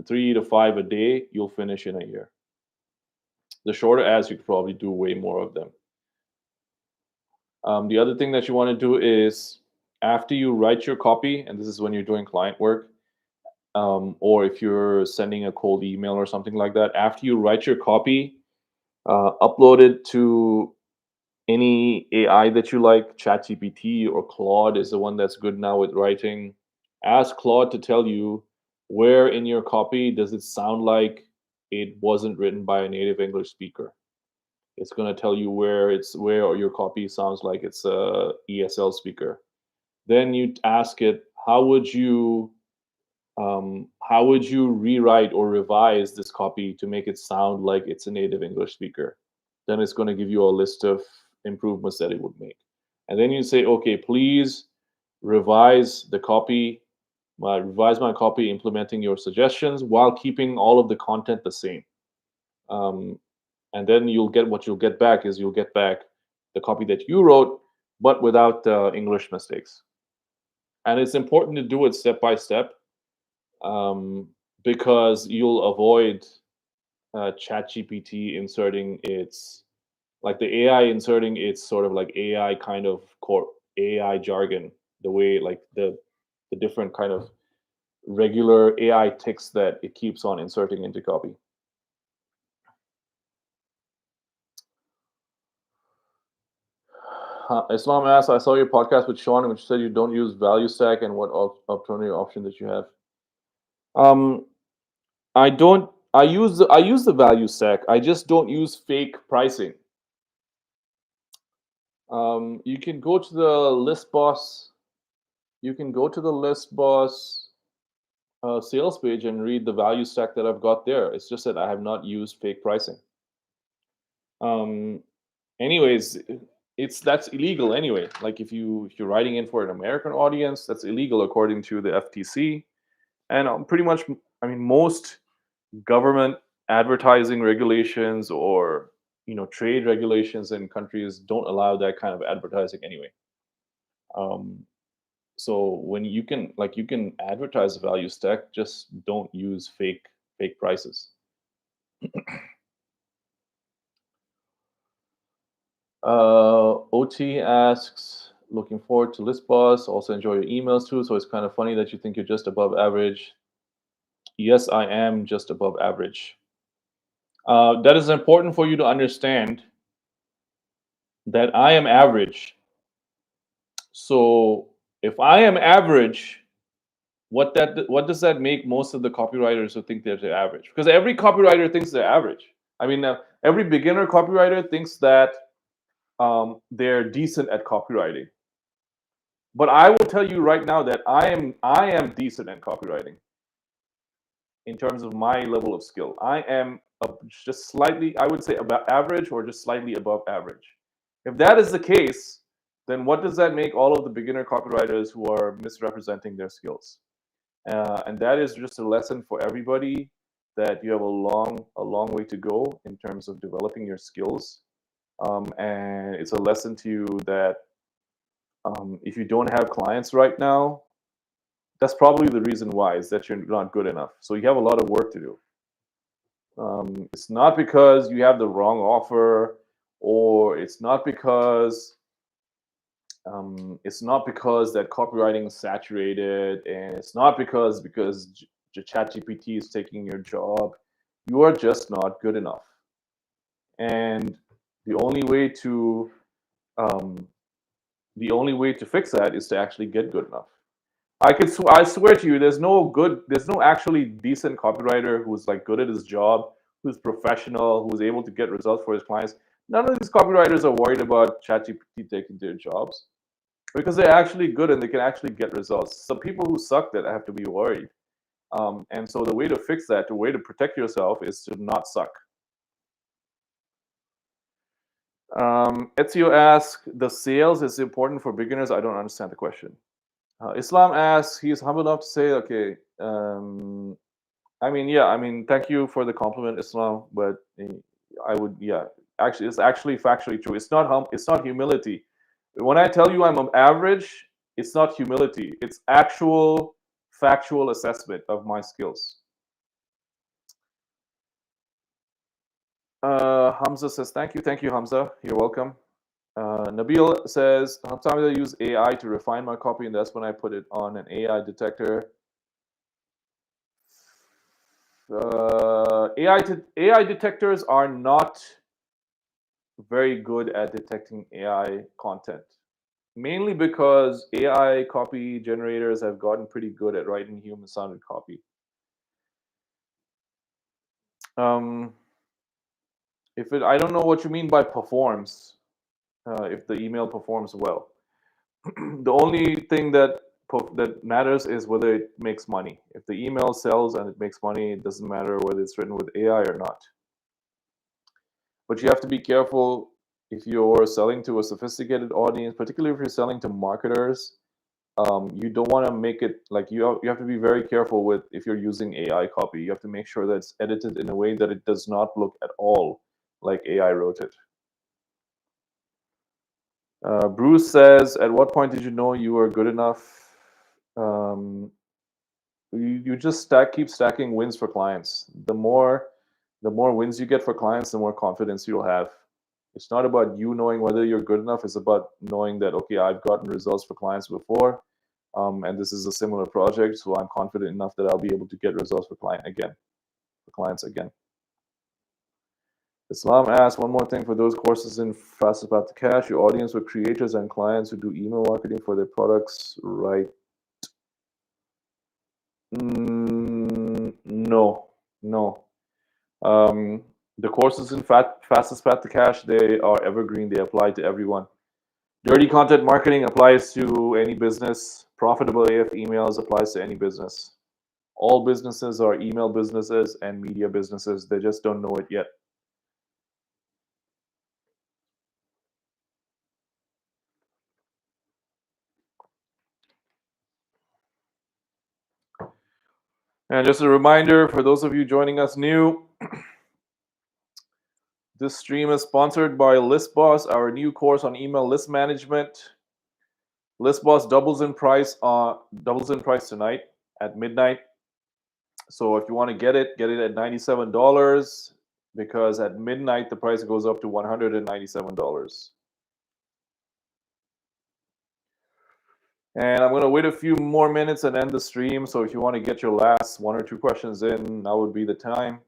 3 to 5 a day, you'll finish in a year. The shorter ads, you could probably do way more of them. The other thing that you want to do is after you write your copy, and this is when you're doing client work, or if you're sending a cold email or something like that, after you write your copy, upload it to any AI that you like. ChatGPT or Claude is the one that's good now with writing. Ask Claude to tell you where in your copy does it sound like it wasn't written by a native English speaker. It's going to tell you where your copy sounds like it's a ESL speaker. Then you ask it, how would you rewrite or revise this copy to make it sound like it's a native English speaker? Then it's going to give you a list of improvements that it would make. And then you say, okay, please revise the copy, revise my copy, implementing your suggestions while keeping all of the content the same. Um, and then you'll get back is you'll get back the copy that you wrote, but without English mistakes. And it's important to do it step by step, um, because you'll avoid ChatGPT inserting its like the AI inserting its sort of like AI kind of core AI jargon, the way like the different kind of regular AI ticks that it keeps on inserting into copy. Islam asks, I saw your podcast with Sean, which said you don't use value stack and what alternative option that you have. Um, I use the value stack. I just don't use fake pricing. You can go to the list boss. You can go to the list boss sales page and read the value stack that I've got there. It's just that I have not used fake pricing. Um, anyways, that's illegal anyway. Like if you're writing in for an American audience, that's illegal according to the FTC. And pretty much, I mean, most government advertising regulations or trade regulations in countries don't allow that kind of advertising anyway. Um, so when you can advertise a value stack, just don't use fake prices. OT asks, looking forward to List Boss. Also enjoy your emails too. So it's kind of funny that you think you're just above average. Yes, I am just above average. That is important for you to understand that I am average. So if I am average, what does that make most of the copywriters who think they're average? Because every copywriter thinks they're average. I mean, every beginner copywriter thinks that they're decent at copywriting. But I will tell you right now that I am decent at copywriting in terms of my level of skill. I am just slightly, I would say, about average or just slightly above average. If that is the case, then what does that make all of the beginner copywriters who are misrepresenting their skills? And that is just a lesson for everybody that you have a long way to go in terms of developing your skills. And it's a lesson to you that if you don't have clients right now, that's probably the reason why, is that you're not good enough. So you have a lot of work to do. It's not because you have the wrong offer, or it's not because that copywriting is saturated, and it's not because ChatGPT is taking your job. You are just not good enough, and the only way to um, the only way to fix that is to actually get good enough. I swear to you, there's no actually decent copywriter who's like good at his job, who's professional, who's able to get results for his clients. None of these copywriters are worried about ChatGPT taking their jobs because they're actually good and they can actually get results. So people who suck that have to be worried. And so the way to fix that, the way to protect yourself, is to not suck. Ezio asks, the sales is important for beginners. I don't understand the question. Islam asks, he's humble enough to say, okay, I mean, yeah, I mean, thank you for the compliment, Islam, but I would, yeah, actually, it's actually factually true. It's not humility. When I tell you I'm an average, it's not humility. It's actual factual assessment of my skills. Hamza says, thank you, Hamza. You're welcome. Nabil says, sometimes I use AI to refine my copy, and that's when I put it on an AI detector. AI detectors are not very good at detecting AI content, mainly because AI copy generators have gotten pretty good at writing human-sounded copy. Um, I don't know what you mean by performs. If the email performs well, the only thing that matters is whether it makes money. If the email sells and it makes money, it doesn't matter whether it's written with AI or not. But you have to be careful if you're selling to a sophisticated audience, particularly if you're selling to marketers. You don't want to make it like you have to be very careful with if you're using AI copy. You have to make sure that it's edited in a way that it does not look at all like AI wrote it. Bruce says, at what point did you know you were good enough? Um, you just keep stacking wins for clients. The more wins you get for clients, the more confidence you'll have. It's not about you knowing whether you're good enough. It's about knowing that, okay, I've gotten results for clients before, and this is a similar project, so I'm confident enough that I'll be able to get results for clients again. Islam asks, one more thing for those courses in Fast About the Cash, your audience were creators and clients who do email marketing for their products, right? No, no. The courses in Fastest Path to Cash, they are evergreen. They apply to everyone. Dirty content marketing applies to any business. Profitable AF emails applies to any business. All businesses are email businesses and media businesses. They just don't know it yet. And just a reminder for those of you joining us new, this stream is sponsored by ListBoss, our new course on email list management. ListBoss doubles in price tonight at midnight. So if you want to get it at $97 because at midnight the price goes up to $197. And I'm going to wait a few more minutes and end the stream. So if you want to get your last 1 or 2 questions in, now would be the time.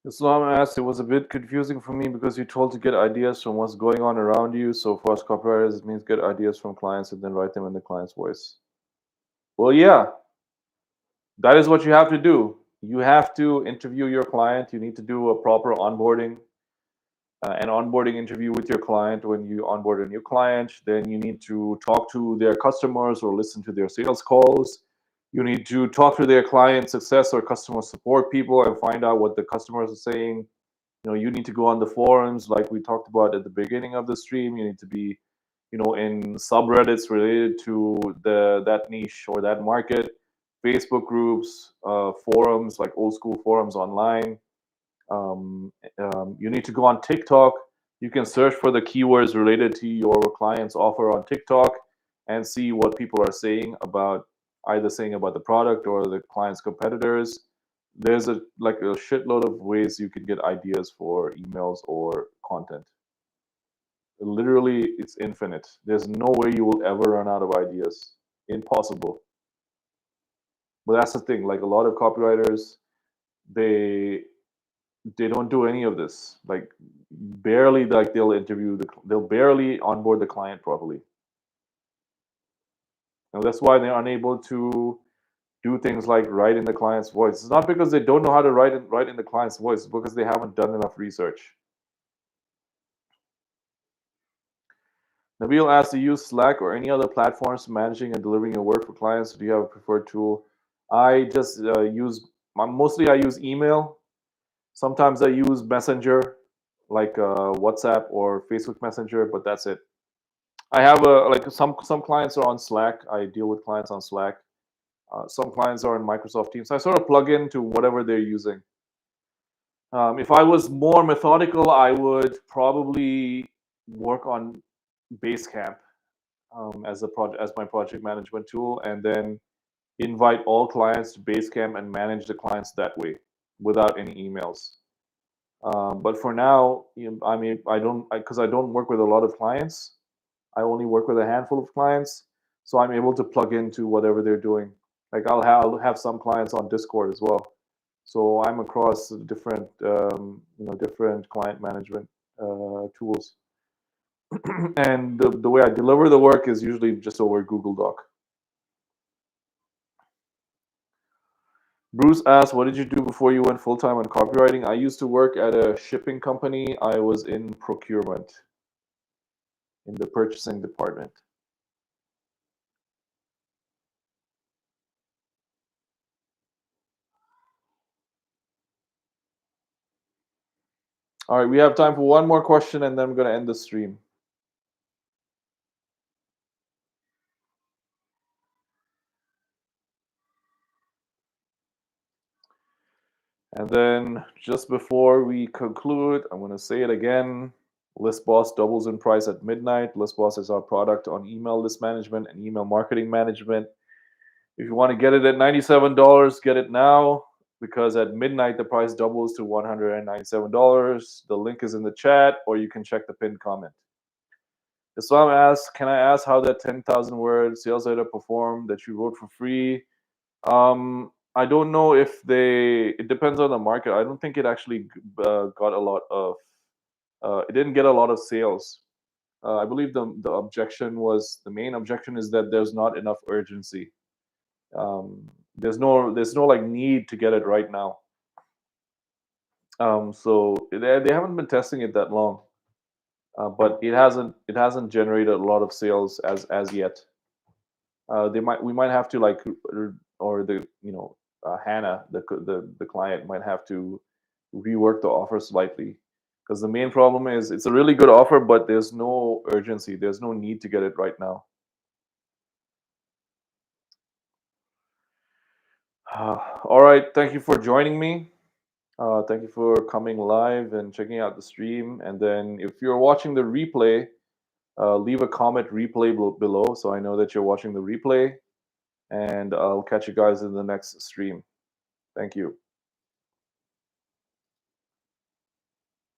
Islam asked, it was a bit confusing for me because you're told to get ideas from what's going on around you. So for us copywriters, it means get ideas from clients and then write them in the client's voice. Well, yeah, that is what you have to do. You have to interview your client. You need to do a proper onboarding, an onboarding interview with your client. When you onboard a new client, then you need to talk to their customers or listen to their sales calls. You need to talk to their client success or customer support people and find out what the customers are saying. You need to go on the forums like we talked about at the beginning of the stream. You need to be, in subreddits related to that niche or that market, Facebook groups, forums like old school forums online. You need to go on TikTok. You can search for the keywords related to your client's offer on TikTok and see what people are saying about the product or the client's competitors. There's a shitload of ways you can get ideas for emails or content. Literally, it's infinite. There's no way you will ever run out of ideas. Impossible. But that's the thing. Like a lot of copywriters, they don't do any of this. Like barely, like they'll barely onboard the client properly. And that's why they're unable to do things like write in the client's voice. It's not because they don't know how to write in the client's voice, it's because they haven't done enough research. Nabil asked, to use Slack or any other platforms for managing and delivering your work for clients? Do you have a preferred tool? I just mostly I use email. Sometimes I use Messenger, like WhatsApp or Facebook Messenger, but that's it. I have some clients are on Slack. I deal with clients on Slack. Some clients are in Microsoft Teams. I sort of plug into whatever they're using. If I was more methodical, I would probably work on Basecamp as my project management tool, and then invite all clients to Basecamp and manage the clients that way without any emails. But for now, because I don't work with a lot of clients. I only work with a handful of clients, so I'm able to plug into whatever they're doing. Like I'll have some clients on Discord as well, so I'm across different different client management tools. And the way I deliver the work is usually just over Google Doc. Bruce asks, what did you do before you went full time on copywriting? I used to work at a shipping company. I was in procurement, in the purchasing department. All right, we have time for one more question and then I'm going to end the stream. And then just before we conclude, I'm going to say it again. List Boss doubles in price at midnight. List Boss is our product on email list management and email marketing management. If you want to get it at $97, get it now, because at midnight the price doubles to $197. The link is in the chat, or you can check the pinned comment. Islam asks, can I ask how that 10,000 word sales letter performed that you wrote for free? I don't know if it depends on the market. I don't think it actually got a lot of, it didn't get a lot of sales. I believe the main objection is that there's not enough urgency. There's no like need to get it right now. So they haven't been testing it that long, but it hasn't generated a lot of sales as yet. We might have to like or the Hannah, the client might have to rework the offer slightly, because the main problem is it's a really good offer, but there's no urgency. There's no need to get it right now. All right, thank you for joining me. Thank you for coming live and checking out the stream. And then if you're watching the replay, leave a comment replay below so I know that you're watching the replay. And I'll catch you guys in the next stream. Thank you.